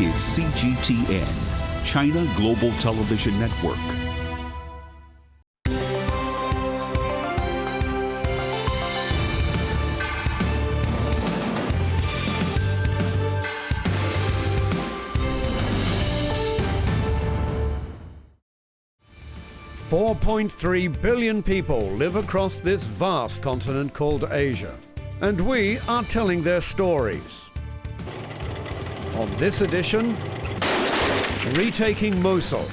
is CGTN, China Global Television Network. $4.3 billion people live across this vast continent called Asia, and we are telling their stories. On this edition, retaking Mosul.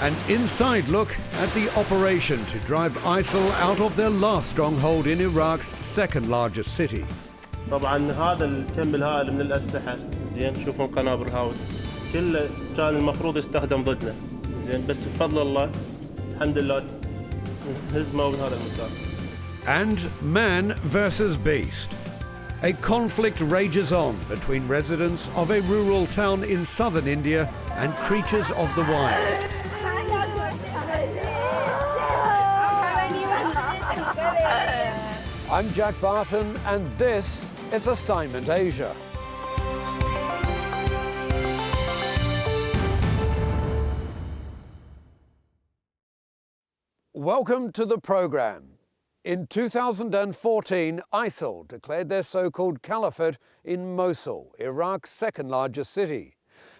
An inside look at the operation to drive ISIL out of their last stronghold in Iraq's second largest city. طبعا هذا الكم الهائل من الأسلحة زين شوفون قنابل هاود كله كان المفروض يستخدم ضدنا زين بس بفضل الله الحمد لله هزموا من هذا المكان. And man versus beast. A conflict rages on between residents of a rural town in southern India and creatures of the wild. I'm Jack Barton, and this is Assignment Asia. Welcome to the program. In 2014, ISIL declared their so-called caliphate in Mosul, Iraq's second largest city.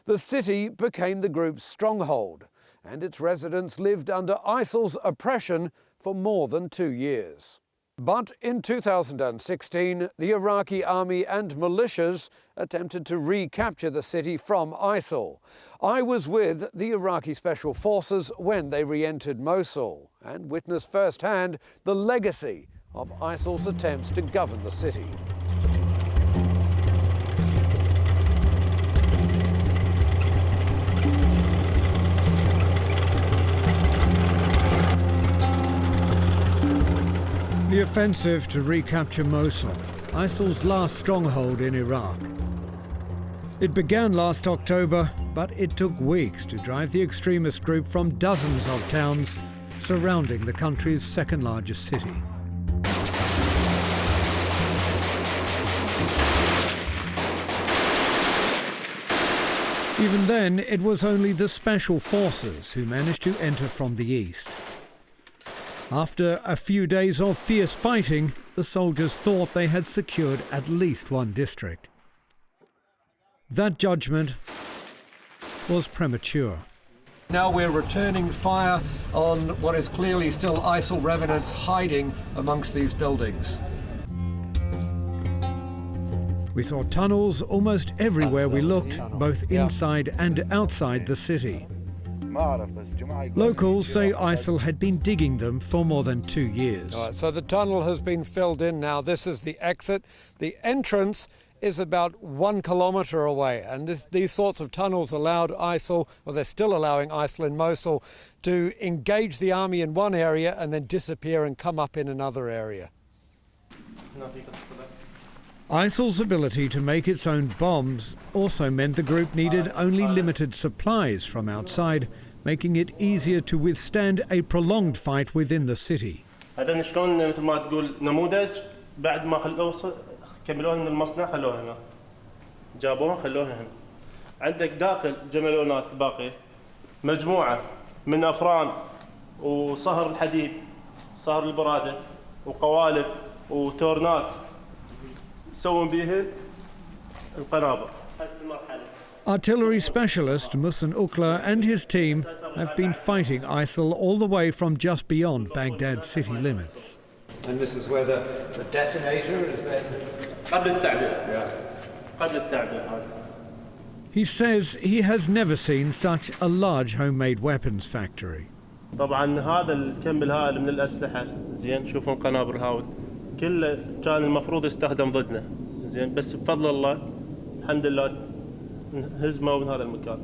The city became the group's stronghold, and its residents lived under ISIL's oppression for more than 2 years. But in 2016, the Iraqi army and militias attempted to recapture the city from ISIL. I was with the Iraqi Special Forces when they re-entered Mosul and witnessed firsthand the legacy of ISIL's attempts to govern the city. The offensive to recapture Mosul, ISIL's last stronghold in Iraq. It began last October, but it took weeks to drive the extremist group from dozens of towns surrounding the country's second largest city. Even then, it was only the Special Forces who managed to enter from the east. After a few days of fierce fighting, the soldiers thought they had secured at least one district. That judgment was premature. Now we're returning fire on what is clearly still ISIL remnants hiding amongst these buildings. We saw tunnels almost everywhere we looked, both inside and outside the city. Locals say ISIL had been digging them for more than 2 years. All right, so the tunnel has been filled in now. This is the exit. The entrance is about 1 kilometre away, and these sorts of tunnels allowed ISIL, or they're still allowing ISIL in Mosul, to engage the army in one area and then disappear and come up in another area. ISIL's ability to make its own bombs also meant the group needed only limited supplies from outside, making it easier to withstand a prolonged fight within the city. هذا شلون مثل ما تقول نموذج بعد ما خلوه كملوه من المصنع خلوه هنا جابوه خلوه هنا عندك داخل جمالونات باقي مجموعة من أفران وصهر الحديد صهر البرادة وقوالب وتورنات يسوون بيهن القنابل. Artillery specialist Muhsin Ukla and his team have been fighting ISIL all the way from just beyond Baghdad's city limits. And this is where the detonator is there? قبل التعبئة. قبل التعبئة. He says he has never seen such a large homemade weapons factory. طبعا هذا الكم الهائل من الأسلحة زين شوفون قنابل هاود كله كان المفروض يستخدم ضدنا زين بس بفضل الله الحمد لله هزموا من هذا المكان.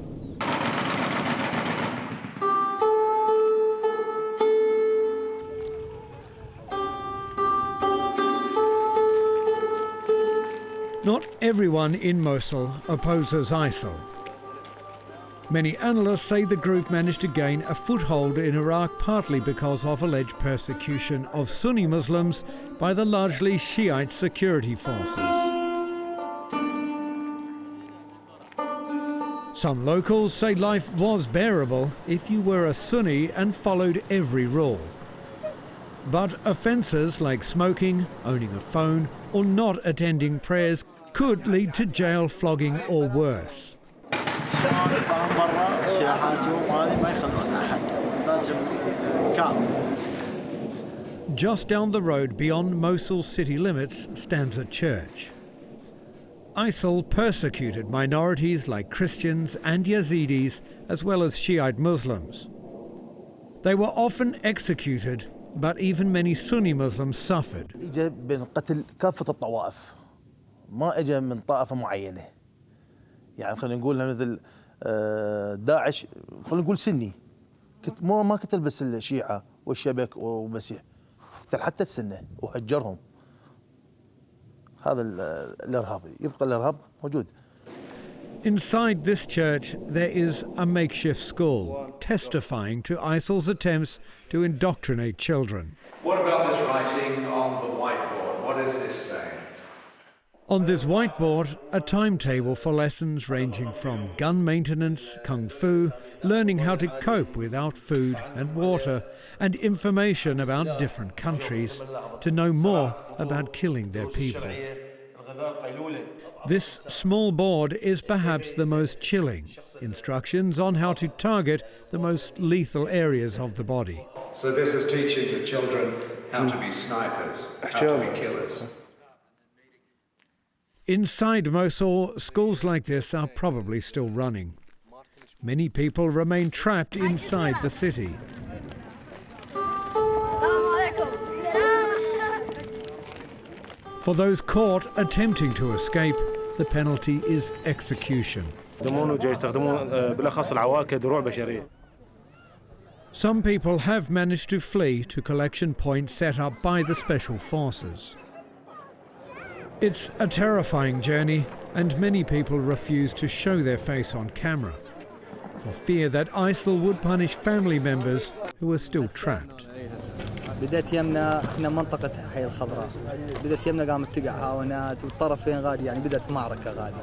Not everyone in Mosul opposes ISIL. Many analysts say the group managed to gain a foothold in Iraq partly because of alleged persecution of Sunni Muslims by the largely Shiite security forces. Some locals say life was bearable if you were a Sunni and followed every rule. But offences like smoking, owning a phone, or not attending prayers could lead to jail, flogging, or worse. Just down the road beyond Mosul city limits stands a church. ISIL persecuted minorities like Christians and Yazidis, as well as Shiite Muslims. They were often executed, but even many Sunni Muslims suffered. إجا بين قتل كافة الطوائف ما إجا من طائفة معينة يعني خلينا نقول مثل داعش خلينا نقول سني ما قتل بس الشيعة والشبك والمسيح قتل حتى السنة وهجرهم هذا الإرهاب يبقى الإرهاب موجود. Inside this church, there is a makeshift school testifying to ISIL's attempts to indoctrinate children. What about this writing on the whiteboard? What does this say? On this whiteboard, a timetable for lessons ranging from gun maintenance, kung fu, learning how to cope without food and water, and information about different countries to know more about killing their people. This small board is perhaps the most chilling. Instructions on how to target the most lethal areas of the body. So this is teaching the children how to be snipers, how to be killers. Inside Mosul, schools like this are probably still running. Many people remain trapped inside the city. For those caught attempting to escape, the penalty is execution. Some people have managed to flee to collection points set up by the Special Forces. It's a terrifying journey, and many people refuse to show their face on camera, for fear that ISIL would punish family members who are still trapped. بدأت يمنا احنا منطقة حي الخضراء بدأت يمنا قامت تقع هاونات والطرفين غادي يعني بدأت معركة غادي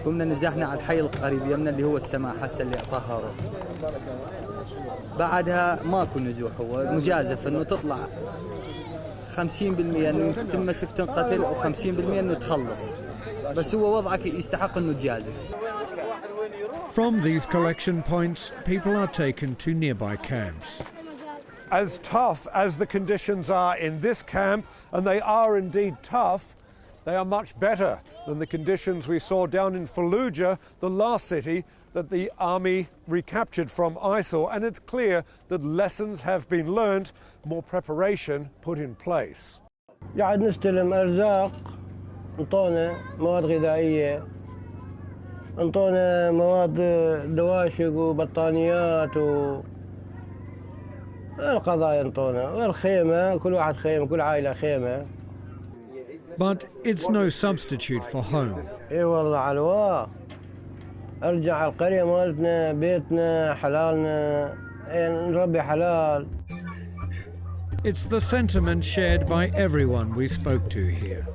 قمنا نزحنا على الحي القريب يمنا اللي هو السماح هسه اللي طهروا بعدها ماكو نزوح هو مجازف انه تطلع 50% انه تمسك تنقتل و 50% انه تخلص بس هو وضعك يستحق انه تجازف. From these collection points, people are taken to nearby camps. As tough as the conditions are in this camp, and they are indeed tough, they are much better than the conditions we saw down in Fallujah, the last city that the army recaptured from ISIL, and it's clear that lessons have been learned, more preparation put in place. قاعد نستلم أرزاق انطونا مواد غذائية انطونا مواد دواشق وبطانيات القضايا انطونا والخيمة كل واحد خيمة كل عائلة خيمة. But it's no substitute for home. اي والله على ارجع على القرية مالتنا بيتنا حلالنا نربي حلال. It's the sentiment shared by everyone we spoke to here.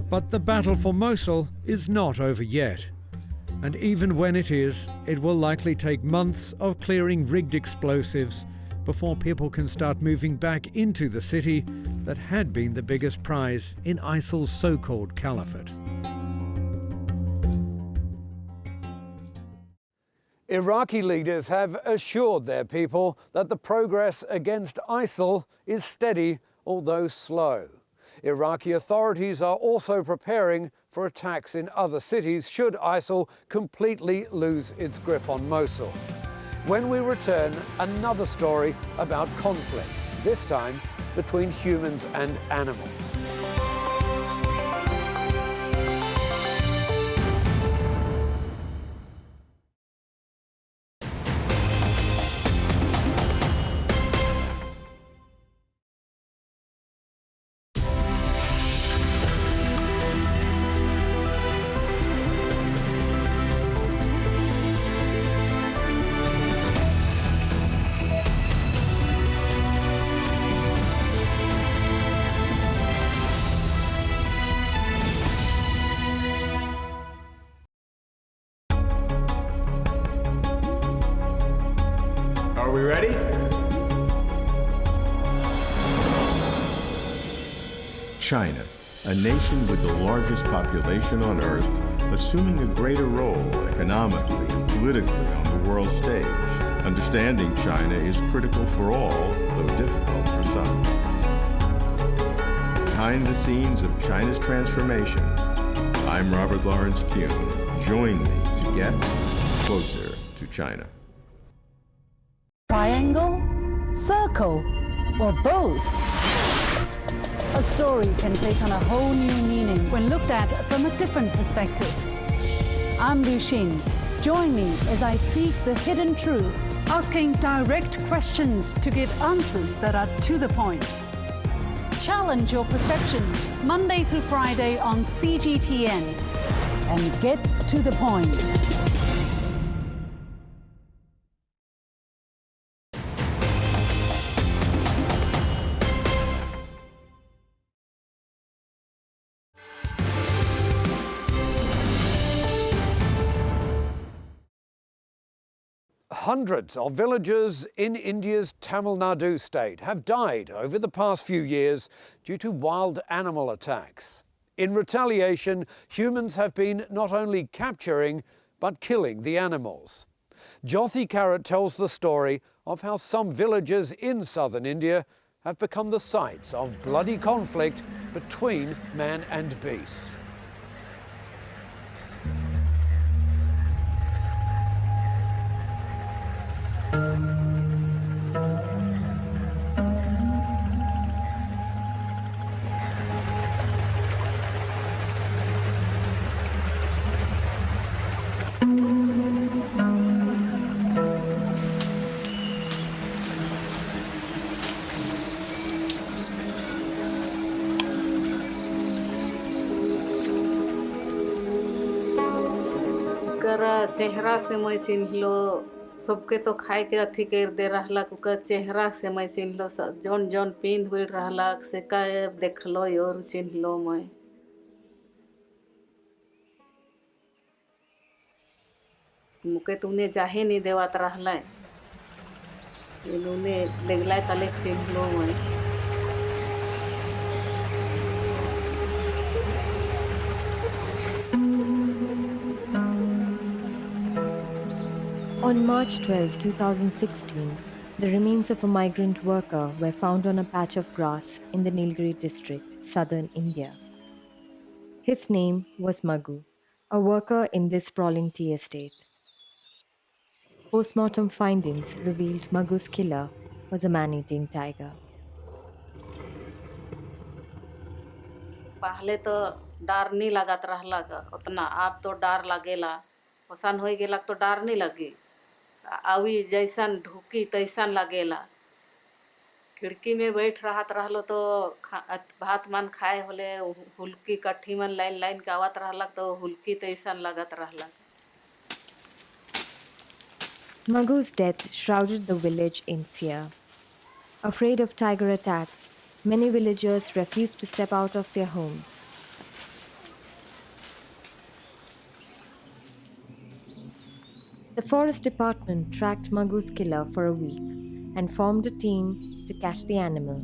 But the battle for Mosul is not over yet. And even when it is, it will likely take months of clearing rigged explosives before people can start moving back into the city that had been the biggest prize in ISIL's so-called caliphate. Iraqi leaders have assured their people that the progress against ISIL is steady, although slow. Iraqi authorities are also preparing for attacks in other cities should ISIL completely lose its grip on Mosul. When we return, another story about conflict, this time between humans and animals. Are we ready? China, a nation with the largest population on Earth, assuming a greater role economically and politically on the world stage. Understanding China is critical for all, though difficult for some. Behind the scenes of China's transformation, I'm Robert Lawrence Kuhn. Join me to get closer to China. Triangle, circle, or both? A story can take on a whole new meaning when looked at from a different perspective. I'm Liu Xin. Join me as I seek the hidden truth, asking direct questions to get answers that are to the point. Challenge your perceptions, Monday through Friday on CGTN, and get to the point. Hundreds of villagers in India's Tamil Nadu state have died over the past few years due to wild animal attacks. In retaliation, humans have been not only capturing but killing the animals. Jyothy Karat tells the story of how some villages in southern India have become the sites of bloody conflict between man and beast. चेहरा से मैं चिन्ह लो सबके तो खाए के अथी कर दे रहला के चेहरा से मैं चिन्ह लो जौन जौन पिंध हुई रहला से का देख लो और चिन्ह लो मैं मुके तूने जाहे नहीं देवात रहला इन्होंने देखला तले चिन्ह लो मैं On March 12, 2016, the remains of a migrant worker were found on a patch of grass in the Nilgiri district, southern India. His name was Maggu, a worker in this sprawling tea estate. Postmortem findings revealed Maggu's killer was a man-eating tiger. पहले तो डर नहीं लगत रहला उतना आप तो डर लगेला ओसन हो गेला तो डर नहीं लगी आवी जैसन ढुकी तैसन लगेला खिड़की में बैठ रहत रहलो तो भात मन खाए होले हुलकी कट्ठी मन लाइन लाइन के आवत रहला तो हुलकी तैसन लगत रहला Maggu's death shrouded the village in fear. Afraid of tiger attacks, many villagers refused to step out of their homes. The forest department tracked Maggu's killer for a week and formed a team to catch the animal.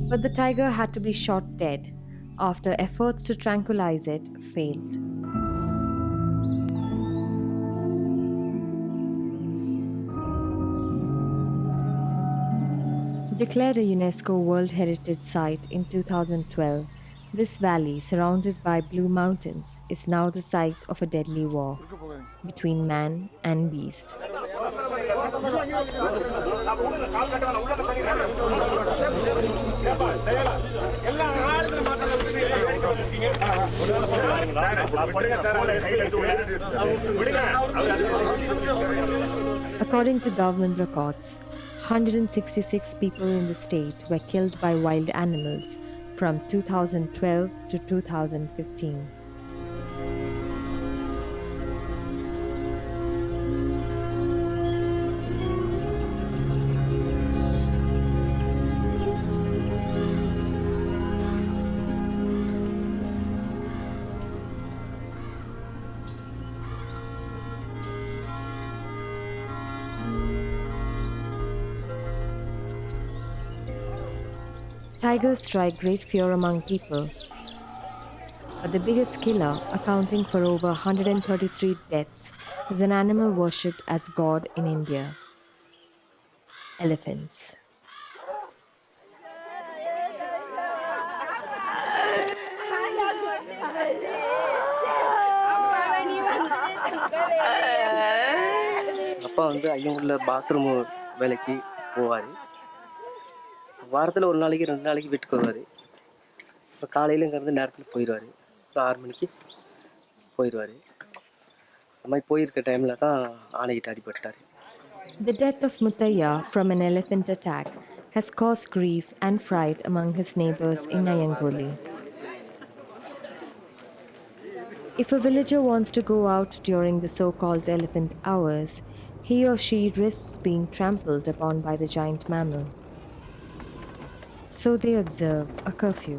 But the tiger had to be shot dead after efforts to tranquilize it failed. Declared a UNESCO World Heritage Site in 2012, this valley, surrounded by blue mountains, is now the site of a deadly war between man and beast. According to government records, 166 people in the state were killed by wild animals from 2012 to 2015. Tigers strike great fear among people, but the biggest killer, accounting for over 133 deaths, is an animal worshipped as god in India: elephants. அப்பா வந்து ஐயங்குள்ள bathroom வேலைக்கு போவார். வாரத்தில் ஒரு நாளைக்கு 2 நாளைக்கு வீட்டுக்கு வருவார். இப்போ காலையில் இங்கேருந்து நேரத்தில் போயிடுவார். இப்போ 6 மணிக்கு போயிடுவார். அந்த மாதிரி போயிருக்க டைமில் தான் ஆணைக்கிட்ட அடிபட்டார். The death of Muttaya from an elephant attack has caused grief and fright among his neighbors in Ayangoli. If a villager wants to go out during the so-called elephant hours, he or she risks being trampled upon by the giant mammal. So they observe a curfew.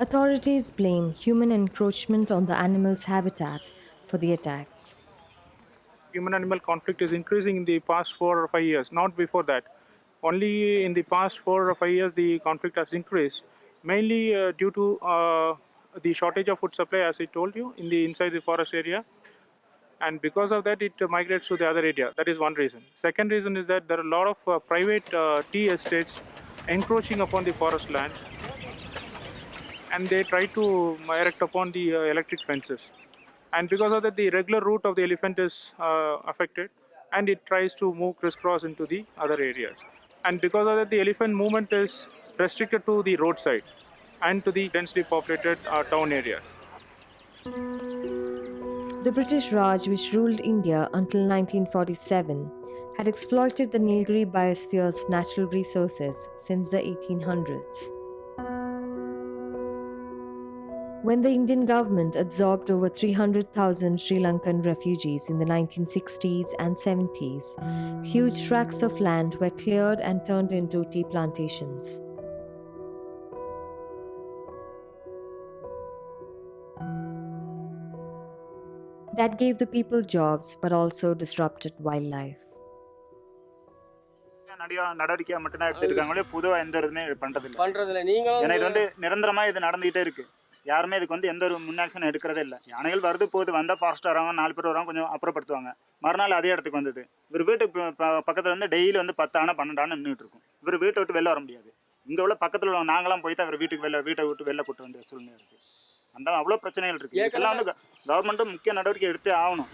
Authorities blame human encroachment on the animal's habitat for the attacks. Human-animal conflict is increasing in the past 4 or 5 years, not before that. Only in the past 4 or 5 years the conflict has increased, mainly due to the shortage of food supply, as I told you, in the inside the forest area. And because of that, it migrates to the other area. That is one reason. Second reason is that there are a lot of private tea estates encroaching upon the forest lands, and they try to erect upon the electric fences. And because of that, the regular route of the elephant is affected, and it tries to move crisscross into the other areas. And because of that, the elephant movement is restricted to the roadside and to the densely populated town areas. The British Raj, which ruled India until 1947, had exploited the Nilgiri biosphere's natural resources since the 1800s. When the Indian government absorbed over 300,000 Sri Lankan refugees in the 1960s and 70s, huge tracts of land were cleared and turned into tea plantations. That gave the people jobs but also disrupted wildlife. நடவடிக்கையா மட்டும்தான் எடுத்துருக்காங்களே, பொதுவாக எந்த இதுவுமே பண்றதில்லை. ஏன்னா இது வந்து நிரந்தரமா இது நடந்துகிட்டே இருக்கு. யாருமே இதுக்கு வந்து எந்த ஒரு முன்னாக்ஷன் எடுக்கிறதே இல்லை. யானைகள் வருது போகுது, வந்தால் ஃபாரஸ்ட் வராங்க, 4 பேர் வராங்க, கொஞ்சம் அப்புறப்படுத்துவாங்க, மறுநாள் அதே இடத்துக்கு வந்தது. இவர் வீட்டுக்கு பக்கத்தில் வந்து டெய்லி வந்து 10 ஆனா 12 ஆனா நின்றுட்டு இருக்கும். இவர் வீட்டை விட்டு வெளில வர முடியாது. இங்கே உள்ள பக்கத்தில் உள்ள நாங்களாம் போய் தான் இவர் வீட்டை விட்டு வெளில கூட்டு வந்த சூழ்நிலை இருக்குது. அந்த அவ்வளோ பிரச்சனைகள் இருக்குது. இதெல்லாம் வந்து கவர்மெண்ட்டும் முக்கிய நடவடிக்கை எடுத்தே ஆகணும்.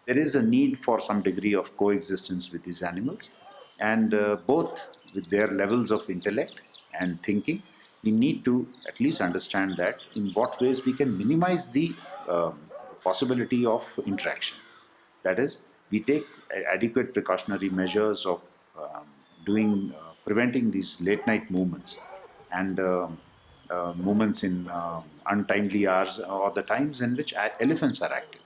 There is a need for some degree of coexistence with these animals, and both with their levels of intellect and thinking, we need to at least understand that in what ways we can minimize the possibility of interaction. That is, we take adequate precautionary measures of preventing these late night movements and movements in untimely hours or the times in which elephants are active.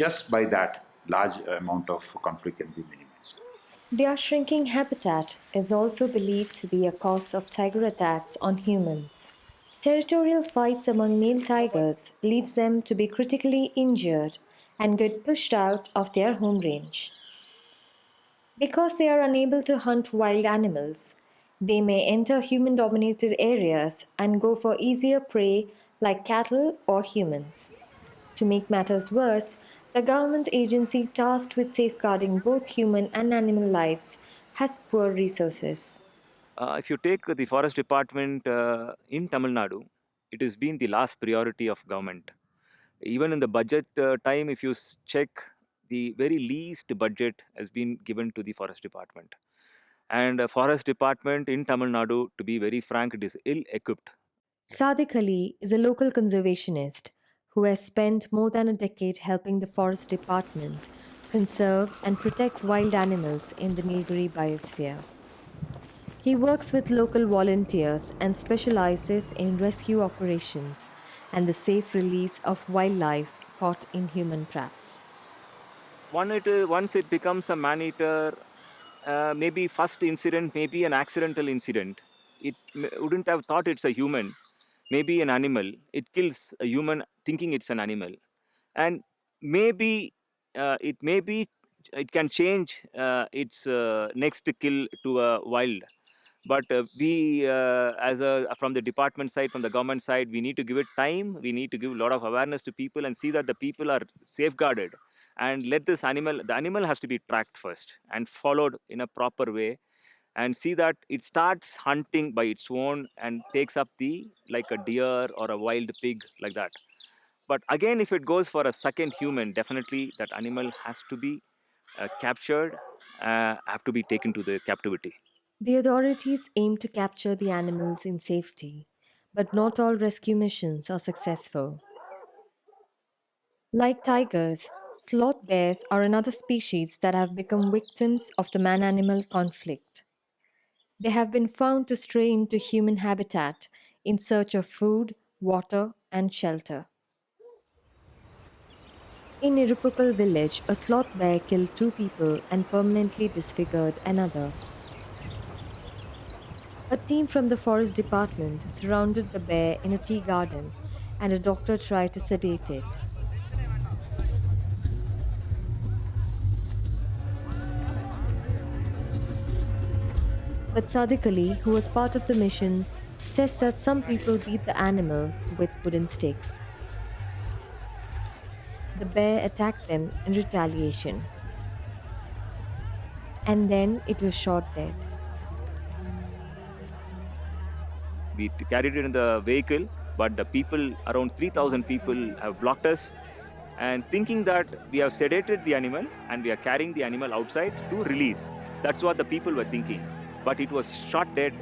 Just by that, large amount of conflict can be minimized. Their shrinking habitat is also believed to be a cause of tiger attacks on humans. Territorial fights among male tigers leads them to be critically injured and get pushed out of their home range. Because they are unable to hunt wild animals, they may enter human-dominated areas and go for easier prey like cattle or humans. To make matters worse, the government agency tasked with safeguarding both human and animal lives has poor resources. If you take the forest department in Tamil Nadu, it has been the last priority of government. Even in the budget time, if you check, the very least budget has been given to the forest department. And forest department in Tamil Nadu, to be very frank, it is ill-equipped. Sadiq Ali is a local conservationist who has spent more than a decade helping the forest department conserve and protect wild animals in the Nilgiri biosphere. He works with local volunteers and specializes in rescue operations and the safe release of wildlife caught in human traps. Once it becomes a man-eater, maybe first incident, maybe an accidental incident, it wouldn't have thought it's a human. Maybe an animal, it kills a human thinking it's an animal. and maybe it can change its next kill to a wild. But we, from the department side, from the government side, we need to give it time. We need to give a lot of awareness to people and see that the people are safeguarded, and let the animal has to be tracked first and followed in a proper way, and see that it starts hunting by its own and takes up like a deer or a wild pig, like that. But again, if it goes for a second human, definitely that animal has to be captured, have to be taken to the captivity. The authorities aim to capture the animals in safety, but not all rescue missions are successful. Like tigers, sloth bears are another species that have become victims of the man-animal conflict. They have been found to stray into human habitat in search of food, water, and shelter. In Irupukal village, a sloth bear killed 2 people and permanently disfigured another. A team from the forest department surrounded the bear in a tea garden, and a doctor tried to sedate it. But Sadiq Ali, who was part of the mission, says that some people beat the animal with wooden sticks. The bear attacked them in retaliation, and then it was shot dead. We carried it in the vehicle, but the people, around 3,000 people, have blocked us, and thinking that we have sedated the animal and we are carrying the animal outside to release. That's what the people were thinking. But it was shot dead.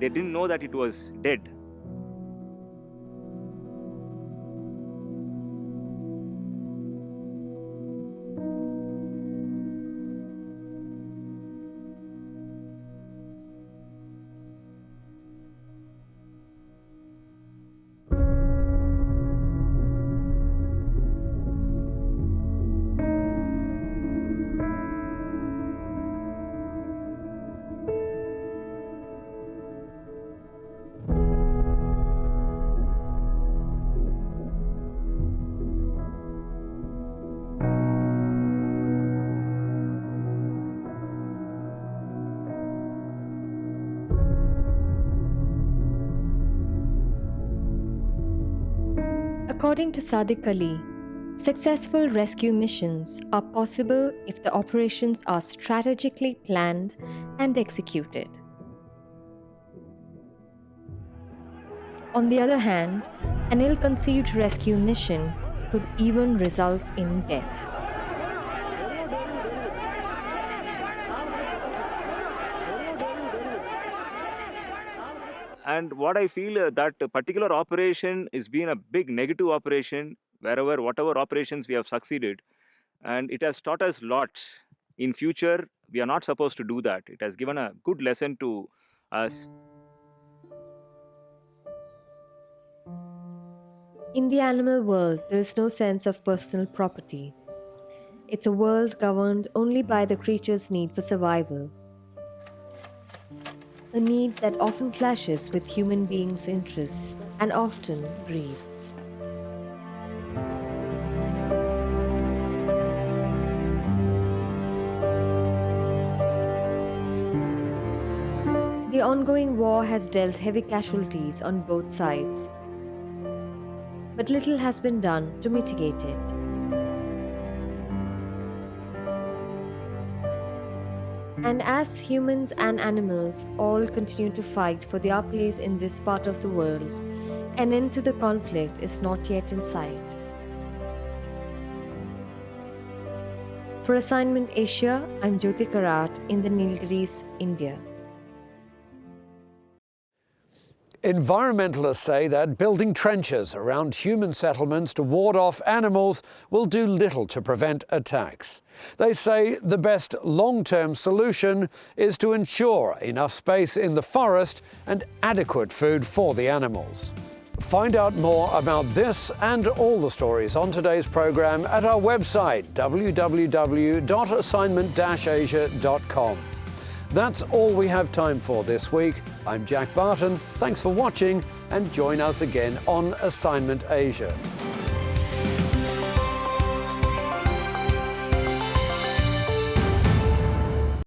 They didn't know that it was dead. According to Sadiq Ali, successful rescue missions are possible if the operations are strategically planned and executed. On the other hand, an ill-conceived rescue mission could even result in death. And what I feel that a particular operation has been a big negative operation, whatever operations we have succeeded, and it has taught us lots. In future, we are not supposed to do that. It has given a good lesson to us. In the animal world, there is no sense of personal property. It's a world governed only by the creature's need for survival. A need that often clashes with human beings' interests and often greed. The ongoing war has dealt heavy casualties on both sides, but little has been done to mitigate it. And as humans and animals all continue to fight for their place in this part of the world, an end to the conflict is not yet in sight. For Assignment Asia, I'm Jyothy Karat in the Nilgiris, India. Environmentalists say that building trenches around human settlements to ward off animals will do little to prevent attacks. They say the best long-term solution is to ensure enough space in the forest and adequate food for the animals. Find out more about this and all the stories on today's program at our website www.assignment-asia.com. That's all we have time for this week. I'm Jack Barton. Thanks for watching, and join us again on Assignment Asia.